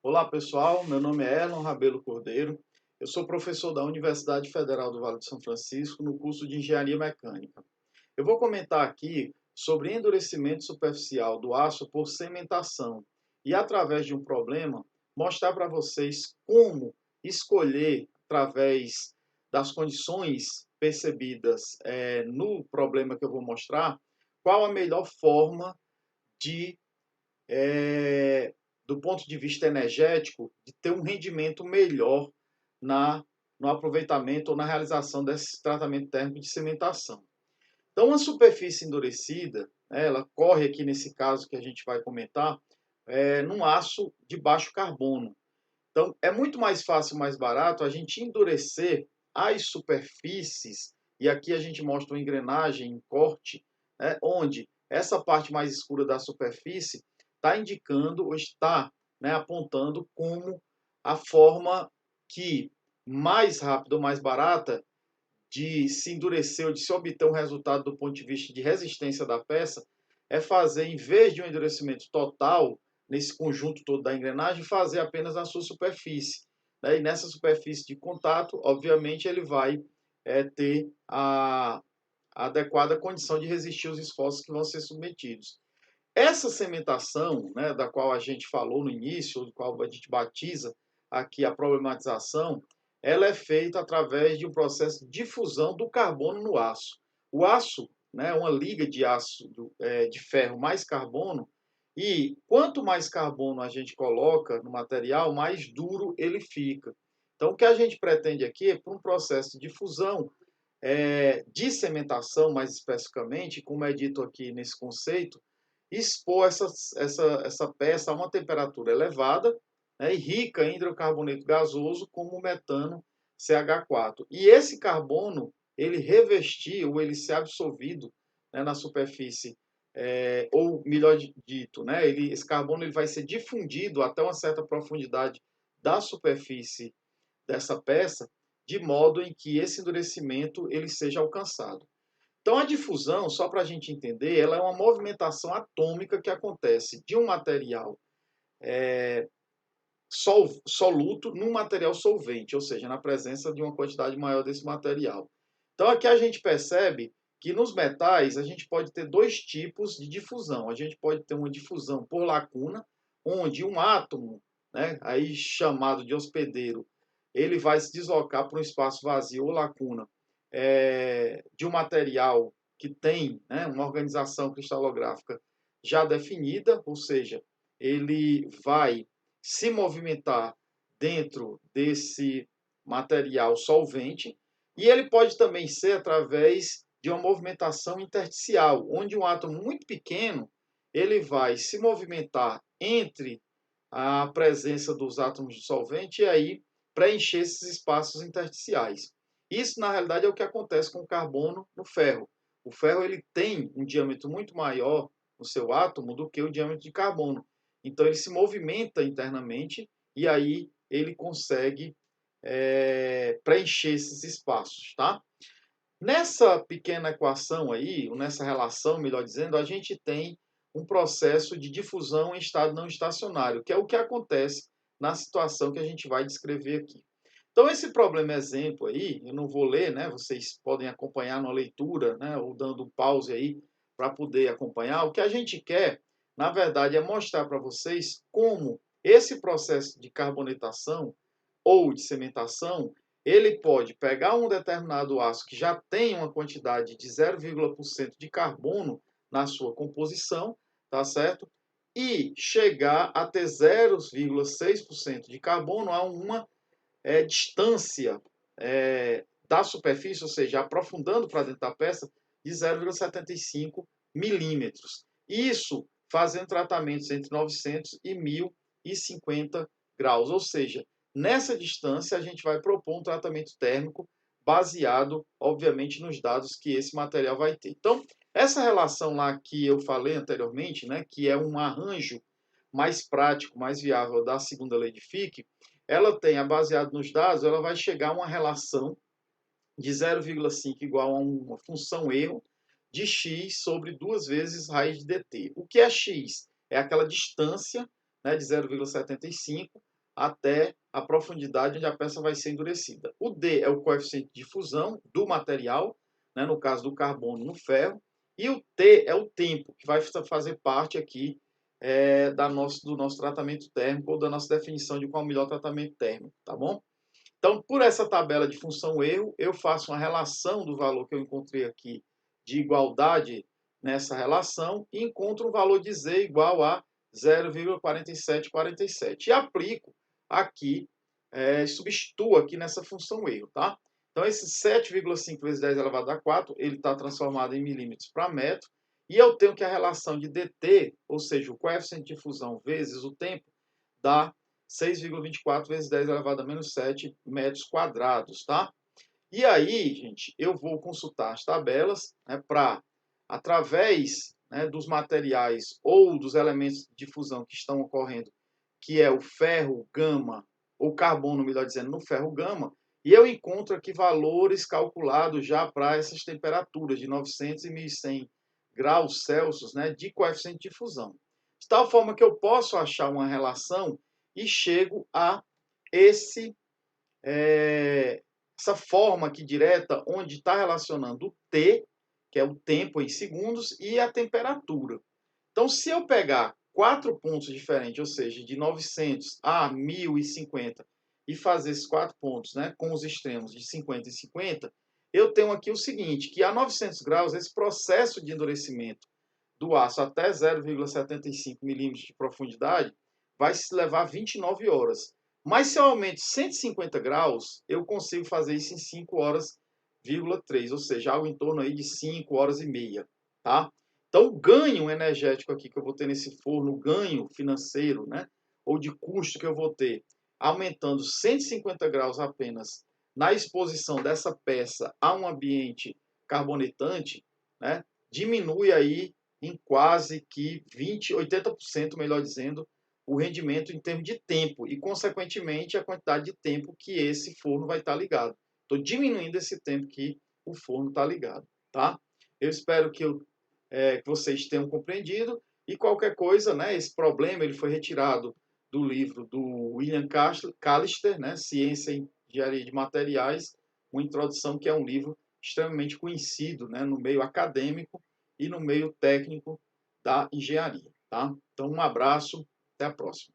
Olá pessoal, meu nome é Erlon Rabelo Cordeiro, eu sou professor da Universidade Federal do Vale do São Francisco no curso de Engenharia Mecânica. Eu vou comentar aqui sobre endurecimento superficial do aço por cimentação e, através de um problema, mostrar para vocês como escolher, através das condições percebidas no problema que eu vou mostrar, qual a melhor forma de do ponto de vista energético, de ter um rendimento melhor no aproveitamento ou na realização desse tratamento térmico de cimentação. Então, uma superfície endurecida, ela corre aqui nesse caso que a gente vai comentar, num aço de baixo carbono. Então, é muito mais fácil, mais barato a gente endurecer as superfícies, e aqui a gente mostra uma engrenagem em corte, onde essa parte mais escura da superfície está indicando ou está apontando como a forma que mais rápida ou mais barata de se endurecer ou de se obter um resultado do ponto de vista de resistência da peça é fazer, em vez de um endurecimento total, nesse conjunto todo da engrenagem, fazer apenas na sua superfície. E nessa superfície de contato, obviamente, ele vai ter a adequada condição de resistir aos esforços que vão ser submetidos. Essa cimentação, da qual a gente falou no início, do qual a gente batiza aqui a problematização, ela é feita através de um processo de fusão do carbono no aço. O aço, uma liga de aço de ferro mais carbono, e quanto mais carbono a gente coloca no material, mais duro ele fica. Então, o que a gente pretende aqui é, por um processo de fusão, de cimentação, mais especificamente, como é dito aqui nesse conceito, expor essa peça a uma temperatura elevada, e rica em hidrocarboneto gasoso, como o metano CH4. E esse carbono, ele revestir ou ele ser absorvido na superfície, ou melhor dito, esse carbono ele vai ser difundido até uma certa profundidade da superfície dessa peça, de modo em que esse endurecimento ele seja alcançado. Então, a difusão, só para a gente entender, ela é uma movimentação atômica que acontece de um material soluto num material solvente, ou seja, na presença de uma quantidade maior desse material. Então, aqui a gente percebe que nos metais a gente pode ter dois tipos de difusão. A gente pode ter uma difusão por lacuna, onde um átomo, aí chamado de hospedeiro, ele vai se deslocar para um espaço vazio ou lacuna de um material que tem uma organização cristalográfica já definida, ou seja, ele vai se movimentar dentro desse material solvente, e ele pode também ser através de uma movimentação intersticial, onde um átomo muito pequeno ele vai se movimentar entre a presença dos átomos de solvente e aí preencher esses espaços intersticiais. Isso, na realidade, é o que acontece com o carbono no ferro. O ferro ele tem um diâmetro muito maior no seu átomo do que o diâmetro de carbono. Então, ele se movimenta internamente e aí ele consegue preencher esses espaços, tá? Nessa pequena equação aí, ou nessa relação, melhor dizendo, a gente tem um processo de difusão em estado não estacionário, que é o que acontece na situação que a gente vai descrever aqui. Então, esse problema exemplo aí, eu não vou ler, vocês podem acompanhar na leitura, ou dando um pause aí para poder acompanhar. O que a gente quer, na verdade, é mostrar para vocês como esse processo de carbonatação ou de cimentação, ele pode pegar um determinado aço que já tem uma quantidade de 0,% de carbono na sua composição, tá certo? E chegar a ter 0,6% de carbono a uma distância da superfície, ou seja, aprofundando para dentro da peça, de 0,75 milímetros. Isso fazendo tratamentos entre 900 e 1050 graus, ou seja, nessa distância a gente vai propor um tratamento térmico baseado, obviamente, nos dados que esse material vai ter. Então, essa relação lá que eu falei anteriormente, que é um arranjo mais prático, mais viável da segunda lei de Fick, ela tem, baseado nos dados, ela vai chegar a uma relação de 0,5 igual a uma função erro de x sobre 2 vezes raiz de dt. O que é x? É aquela distância de 0,75 até a profundidade onde a peça vai ser endurecida. O D é o coeficiente de fusão do material, né, no caso do carbono no ferro, e o T é o tempo, que vai fazer parte aqui do nosso tratamento térmico, ou da nossa definição de qual é o melhor tratamento térmico, tá bom? Então, por essa tabela de função-erro, eu faço uma relação do valor que eu encontrei aqui de igualdade nessa relação e encontro um valor de Z igual a 0,4747. E aplico aqui, substituo aqui nessa função-erro, tá? Então, esse 7,5 vezes 10 elevado a 4, ele está transformado em milímetros para metro. E eu tenho que a relação de dt, ou seja, o coeficiente de fusão vezes o tempo, dá 6,24 vezes 10 elevado a menos 7 metros quadrados, tá? E aí, gente, eu vou consultar as tabelas, né, para, através, né, dos materiais ou dos elementos de fusão que estão ocorrendo, que é o ferro gama, ou carbono, melhor dizendo, no ferro gama, e eu encontro aqui valores calculados já para essas temperaturas de 900 e 1100 graus Celsius, né, de coeficiente de fusão. De tal forma que eu posso achar uma relação e chego a esse, essa forma aqui direta, onde está relacionando o T, que é o tempo em segundos, e a temperatura. Então, se eu pegar 4 pontos diferentes, ou seja, de 900 a 1050, e fazer esses 4 pontos, né, com os extremos de 50 e 50, eu tenho aqui o seguinte, que a 900 graus, esse processo de endurecimento do aço até 0,75 milímetros de profundidade vai se levar 29 horas. Mas se eu aumento 150 graus, eu consigo fazer isso em 5 horas,3, ou seja, algo em torno aí de 5 horas e meia, tá? Então, o ganho energético aqui que eu vou ter nesse forno, o ganho financeiro, né, ou de custo que eu vou ter, aumentando 150 graus apenas na exposição dessa peça a um ambiente carbonitante, né, diminui aí em quase que 80%, melhor dizendo, o rendimento em termos de tempo e, consequentemente, a quantidade de tempo que esse forno vai estar ligado. Estou diminuindo esse tempo que o forno está ligado, tá? Eu espero que vocês tenham compreendido e qualquer coisa, né, esse problema ele foi retirado do livro do William Callister, né, Ciência e Engenharia de Materiais, uma introdução que é um livro extremamente conhecido, né, no meio acadêmico e no meio técnico da engenharia, tá? Então, um abraço, até a próxima.